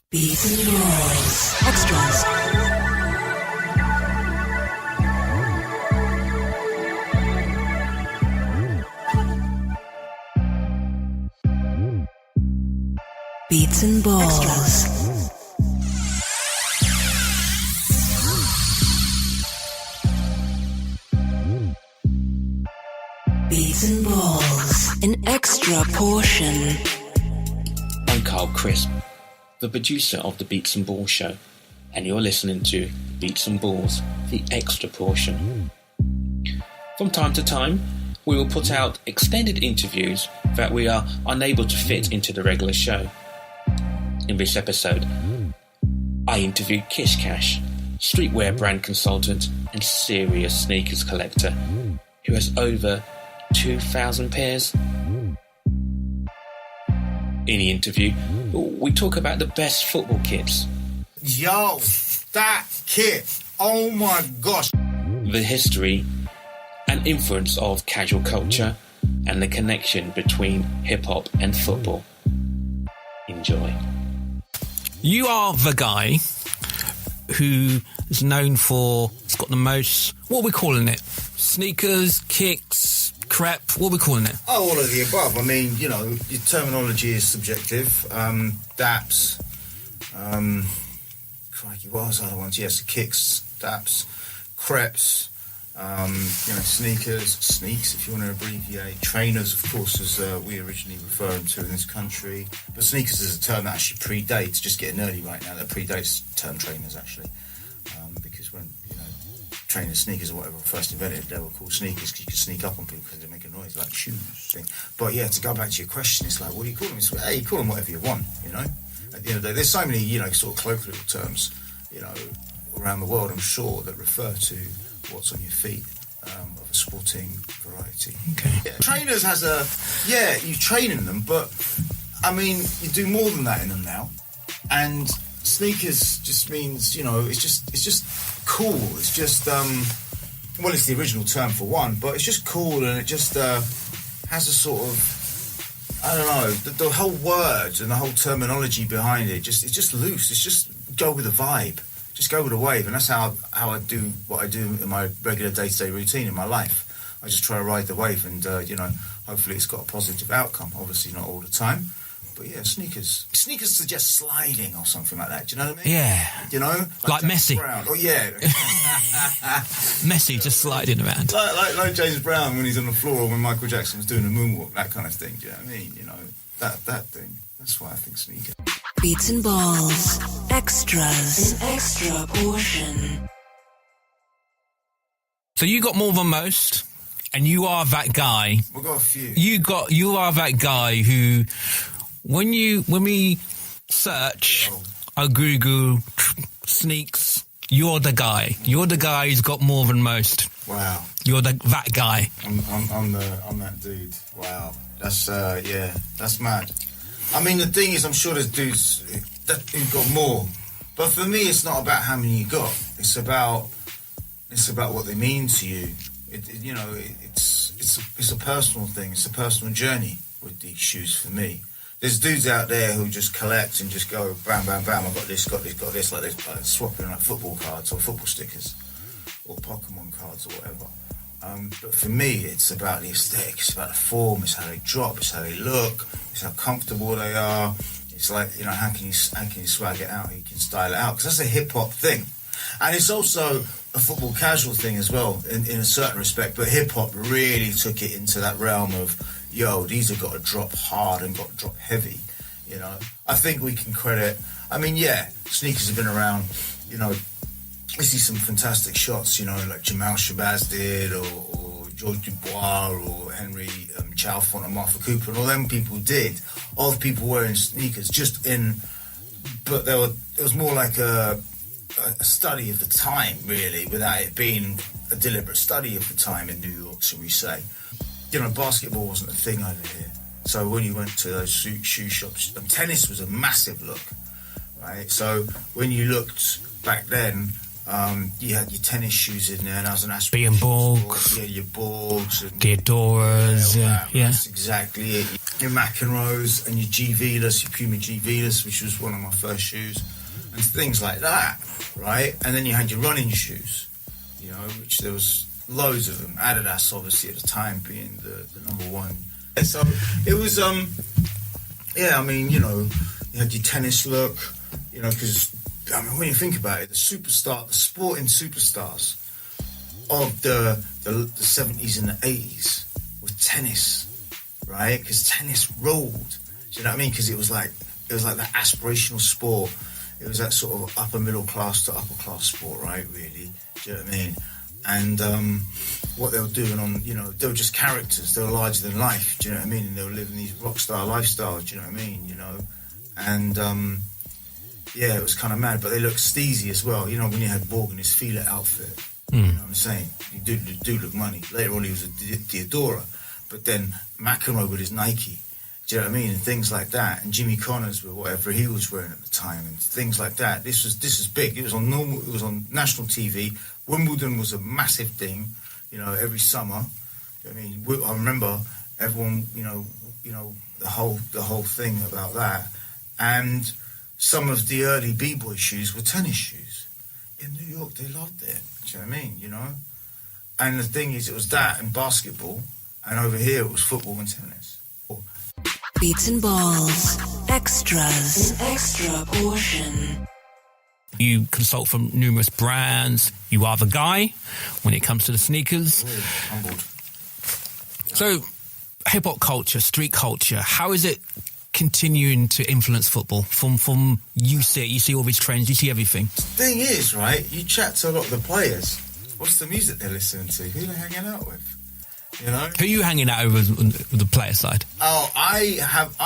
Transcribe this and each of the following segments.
Beats and Balls. Extras. Beats and Balls. Extras. Beats and Balls. An extra portion. I'm Carl Crisp, the producer of the Beats and Balls show, and you're listening to Beats and Balls, the extra portion. From time to time, we will put out extended interviews that we are unable to fit into the regular show. In this episode, I interviewed Kish Kash, streetwear brand consultant and serious sneakers collector, who has over 2,000 pairs. In the interview, we talk about the best football kits. Yo, that kit, oh my gosh. The history and influence of casual culture and the connection between hip-hop and football. Enjoy. You are the guy who is known for, it's got the most, what are we calling it? Sneakers, kicks, crep, what are we calling it? Oh, all of the above. I mean, you know, your terminology is subjective. Daps, crikey, what was the other ones? Yes, kicks, daps, creps, sneakers, sneaks, if you want to abbreviate. Trainers, of course, as we originally referred them to in this country. But sneakers is a term that actually predates, just getting nerdy right now, that predates term trainers, actually. Because when, trainers, sneakers or whatever were first invented, they were called sneakers because you could sneak up on people because they make a noise, like shoes thing. But yeah, to go back to your question, it's like, what do you call them? It's, hey, you call them whatever you want, At the end of the day, there's so many, sort of colloquial terms, around the world, I'm sure, that refer to what's on your feet of a sporting variety. Okay. Yeah. Trainers has you train in them, but I mean, you do more than that in them now. And sneakers just means, it's just cool. It's just, it's the original term for one, but it's just cool, and it just has a sort of, I don't know, the whole words and the whole terminology behind it, it's just loose. It's just go with the vibe. Just go with the wave, and that's how I do what I do in my regular day-to-day routine in my life. I just try to ride the wave, and hopefully it's got a positive outcome. Obviously not all the time, but yeah, sneakers suggest sliding or something like that. Do you know what I mean? Yeah. Like James Messi. Brown. Oh yeah. Messi just sliding around. Like James Brown when he's on the floor, or when Michael Jackson was doing a moonwalk, that kind of thing. Do you know what I mean? That thing. That's why I think sneakers. Beats and Balls. Extras. An extra portion. So you got more than most, and you are that guy. We've got a few. You are that guy who, when we search, I Google sneaks, you're the guy. You're the guy who's got more than most. Wow. You're that guy. I'm that dude. Wow. That's that's mad. I mean, the thing is, I'm sure there's dudes who've got more, but for me, it's not about how many you got. It's about what they mean to you. It's a personal thing. It's a personal journey with these shoes for me. There's dudes out there who just collect and just go bam, bam, bam. I got this, like this, like swapping like football cards or football stickers or Pokemon cards or whatever. But for me, it's about the aesthetic, it's about the form, it's how they drop, it's how they look, it's how comfortable they are. It's like, how can you swag it out, you can style it out, because that's a hip-hop thing. And it's also a football casual thing as well, in a certain respect, but hip-hop really took it into that realm of, these have got to drop hard and got to drop heavy, I think we can credit, sneakers have been around, we see some fantastic shots, like Jamal Shabazz did, or George Dubois, or Henry Chalfont and Martha Cooper, and all them people did, of people wearing sneakers, but it was more like a study of the time, really, without it being a deliberate study of the time in New York, shall we say. Basketball wasn't a thing over here, so when you went to those shoe shops, tennis was a massive look, right? So when you looked back then, you had your tennis shoes in there, and I was an astronaut. Borgs. Yeah, your Borgs. The Adoras, yeah. That's exactly it. your McEnroes and your G Velas, your Puma G Velas, which was one of my first shoes, and things like that, right? And then you had your running shoes, you know, which there was loads of them. Adidas, obviously, at the time being the number one. So it was, yeah, I mean, you know, you had your tennis look, you know, because, I mean, when you think about it, the sporting superstars of the 70s and the 80s was tennis, right? Because tennis ruled. Do you know what I mean? Because it was like that aspirational sport. It was that sort of upper middle class to upper class sport, right? Really, do you know what I mean? And what they were doing on, you know, they were just characters. They were larger than life. Do you know what I mean? And they were living these rock star lifestyles. Do you know what I mean? You know, and yeah, it was kind of mad. But they looked steezy as well. You know, when you had Borg in his Fila outfit. You know what I'm saying? He do look money. Later on, he was a Diodora. But then McEnroe with his Nike, do you know what I mean? And things like that. And Jimmy Connors with whatever he was wearing at the time, and things like that. This was big. It was on national TV. Wimbledon was a massive thing, you know, every summer. I mean, I remember everyone, you know, the whole thing about that. And some of the early b-boy shoes were tennis shoes. In New York, they loved it. Do you know what I mean? You know, and the thing is, it was that and basketball, and over here it was football and tennis. Beats and balls, extras, an extra portion. You consult from numerous brands. You are the guy when it comes to the sneakers. Humbled. So, hip hop culture, street culture, how is it continuing to influence football? From you see all these trends, you see everything. The thing is, right, you chat to a lot of the players. What's the music they're listening to? Who are they hanging out with? You know? Who are you hanging out with on the player side? Oh, I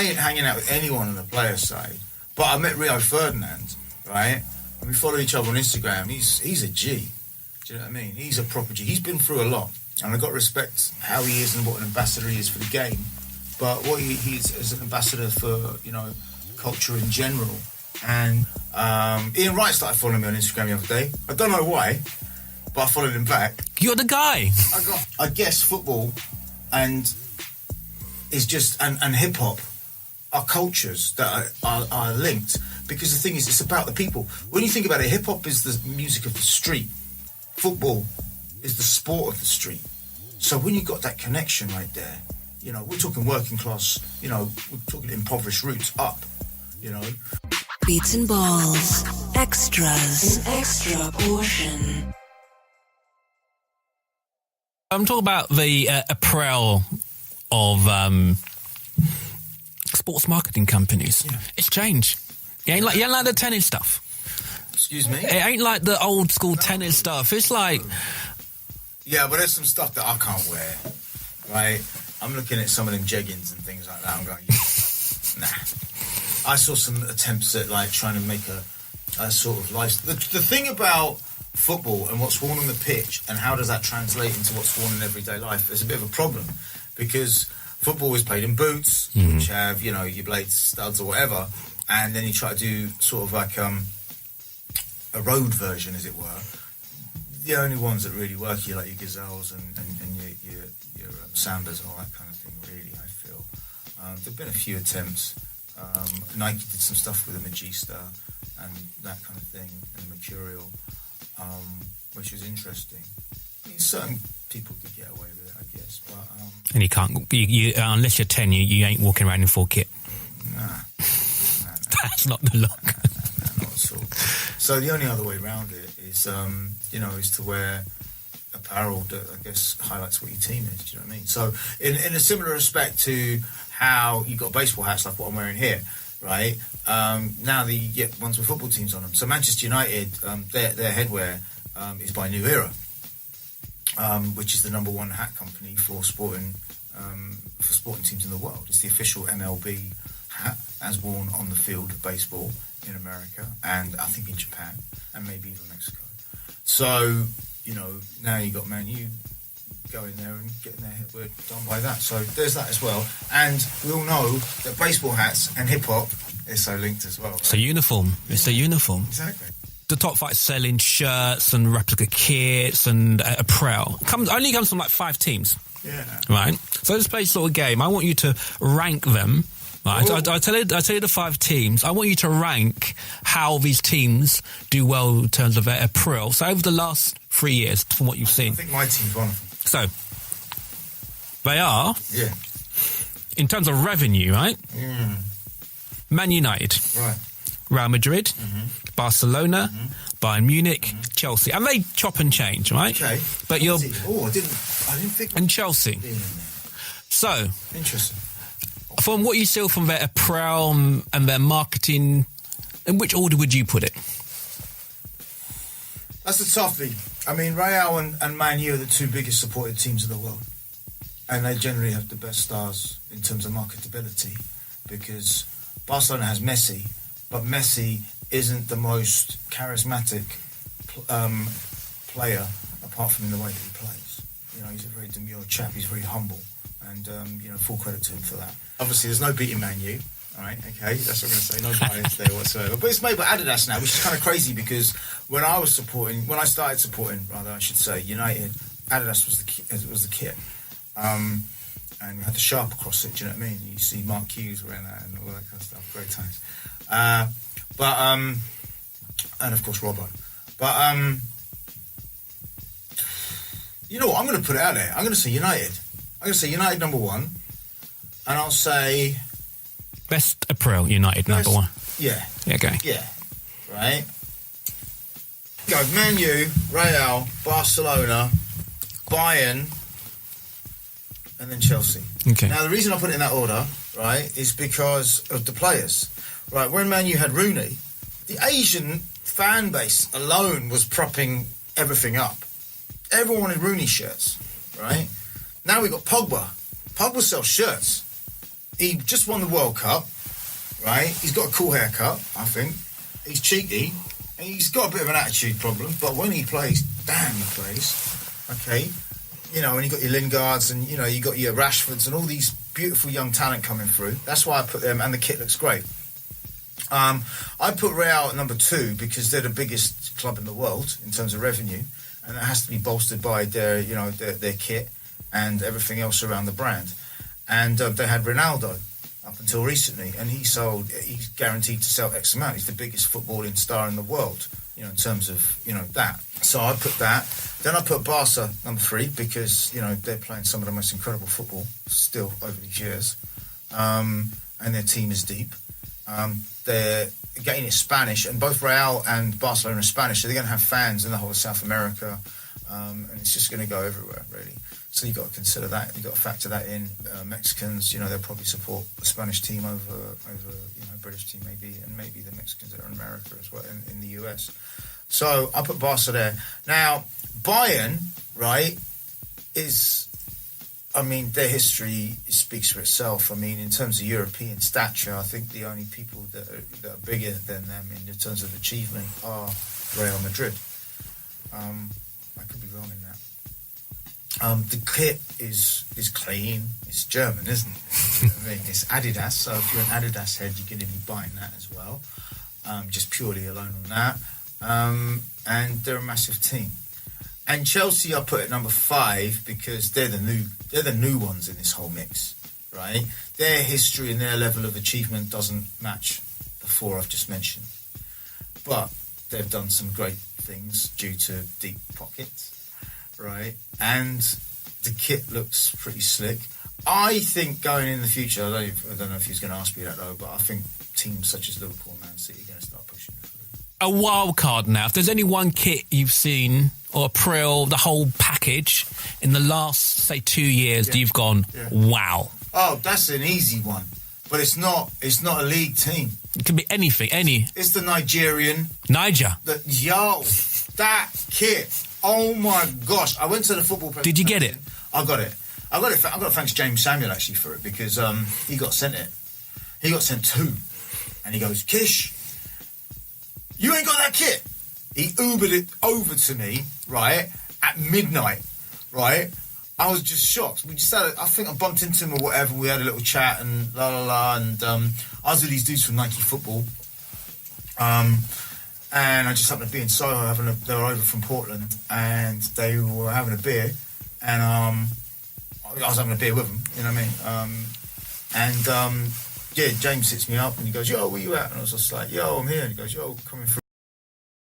ain't hanging out with anyone on the player side. But I met Rio Ferdinand, right? And we follow each other on Instagram. He's a G. Do you know what I mean? He's a proper G. He's been through a lot. And I've got to respect how he is and what an ambassador he is for the game. But what he's as an ambassador for, you know, culture in general. And Ian Wright started following me on Instagram the other day. I don't know why, but I followed him back. You're the guy. I guess football and is just and hip hop are cultures that are linked, because the thing is, it's about the people. When you think about it, hip hop is the music of the street. Football is the sport of the street. So when you've got that connection right there, you know, we're talking working class, you know, we're talking impoverished roots up, you know. Beats and balls, extras, an extra portion. I'm talking about the apparel of sports marketing companies. Yeah. It's changed. It ain't like the tennis stuff. Excuse me? It ain't like the old school tennis stuff. It's like... Yeah, but there's some stuff that I can't wear, right? I'm looking at some of them jeggings and things like that. I'm going, nah. I saw some attempts at like trying to make a sort of life. The thing about football and what's worn on the pitch and how does that translate into what's worn in everyday life is a bit of a problem, because football is played in boots, which have, you know, your blades, studs or whatever, and then you try to do sort of like a road version, as it were. The only ones that really work are like your Gazelles and your Sambas and all that kind of thing, really, I feel. There have been a few attempts. Nike did some stuff with a Magista and that kind of thing, and Mercurial, which was interesting. I mean, certain people could get away with it, I guess, but... and you can't... unless you're 10, you ain't walking around in full kit. Nah. That's not the look. Nah, not at all. So the only other way around it is, you know, is to wear apparel that, I guess, highlights what your team is. Do you know what I mean? So in a similar respect to how you got baseball hats like what I'm wearing here, right? Now you get ones with football teams on them. So Manchester United, their headwear is by New Era, which is the number one hat company for sporting teams in the world. It's the official MLB hat, as worn on the field of baseball in America, and I think in Japan, and maybe even Mexico. So, you know, now you got Man U going there and getting their headwear done by that. So there's that as well. And we all know that baseball hats and hip-hop is so linked as well. Right? It's a uniform. It's a uniform. Exactly. The top five selling shirts and replica kits and apparel only comes from like 5 teams. Yeah. Right? So let's play sort of game. I want you to rank them. Right? I'll tell you the 5 teams. I want you to rank how these teams do well in terms of their apparel. So over the last 3 years, from what you've seen. I think my team's one of them. So, they are, Yeah. in terms of revenue, right? Man United, Right. Real Madrid, Barcelona, Bayern Munich, Chelsea. And they chop and change, right? Okay. But you're... I didn't think... And Chelsea. Being in there. So, Interesting. from what you see from their apparel and their marketing, in which order would you put it? That's a toughie. I mean, Real and Man U are the 2 biggest supported teams in the world. And they generally have the best stars in terms of marketability, because Barcelona has Messi, but Messi isn't the most charismatic player, apart from in the way that he plays. You know, he's a very demure chap. He's very humble, and full credit to him for that. Obviously, there's no beating Man U. All right, okay, that's what I'm going to say. No bias there whatsoever. But it's made by Adidas now, which is kind of crazy, because when I started supporting, I should say, United, Adidas was the kit. And we had the sharp across it, do you know what I mean? You see Mark Hughes wearing that and all that kind of stuff. Great times. And of course Robbo. But you know what? I'm going to put it out there. I'm going to say United. I'm going to say United number 1, and I'll say Best apparel, United number 1. Yeah. Okay. Yeah. Right. Go Man U, Real, Barcelona, Bayern, and then Chelsea. Okay. Now, the reason I put it in that order, right, is because of the players. Right, when Man U had Rooney, the Asian fan base alone was propping everything up. Everyone wanted Rooney shirts, right? Now we've got Pogba. Pogba sells shirts. He just won the World Cup, right? He's got a cool haircut, I think. He's cheeky. And he's got a bit of an attitude problem, but when he plays, damn, he plays. Okay? You know, and you got your Lingards and, you know, you got your Rashfords and all these beautiful young talent coming through. That's why I put them, and the kit looks great. I put Real at number 2 because they're the biggest club in the world in terms of revenue, and that has to be bolstered by their kit and everything else around the brand. And they had Ronaldo up until recently, and he's guaranteed to sell X amount. He's the biggest footballing star in the world, you know, in terms of, you know, that. So I put that. Then I put Barca number 3 because, you know, they're playing some of the most incredible football still over these years. And their team is deep. They're getting it Spanish, and both Real and Barcelona are Spanish, so they're going to have fans in the whole of South America, and it's just going to go everywhere, really. So you've got to consider that. You've got to factor that in. Mexicans, you know, they'll probably support the Spanish team over you know, British team maybe, and maybe the Mexicans that are in America as well, in the US. So I put Barca there. Now, Bayern, right, is, I mean, their history speaks for itself. I mean, in terms of European stature, I think the only people that are bigger than them in terms of achievement are Real Madrid. I could be wrong in that. The kit is clean. It's German, isn't it? You know what I mean, it's Adidas. So if you're an Adidas head, you're going to be buying that as well. Just purely alone on that. And they're a massive team. And Chelsea, I put at number 5 because they're the new ones in this whole mix, right? Their history and their level of achievement doesn't match the 4 I've just mentioned, but they've done some great things due to deep pockets, right? And the kit looks pretty slick. I think going in the future, I don't know if he's going to ask me that though, but I think teams such as Liverpool and Man City are going to start pushing it through. A wild card now. If there's any one kit you've seen, or apparel, the whole package, in the last, say, 2 years, that you've gone, wow. Oh, that's an easy one. But it's not a league team. It could be anything, any. It's the Nigerian. Niger. That kit. Oh my gosh. I went to the football presentation. Did you get it? I got it. I got to thank James Samuel actually for it, because he got sent it. He got sent 2. And he goes, Kish, you ain't got that kit. He Ubered it over to me, right, at midnight, right? I was just shocked. We just had, I think I bumped into him or whatever. We had a little chat and and I was with these dudes from Nike Football, and I just happened to be in Soho they were over from Portland, and they were having a beer, and I I was having a beer with him, you know what I mean? Yeah, James hits me up and he goes, yo, where you at? And I was just like, yo, I'm here. And he goes, yo, coming through.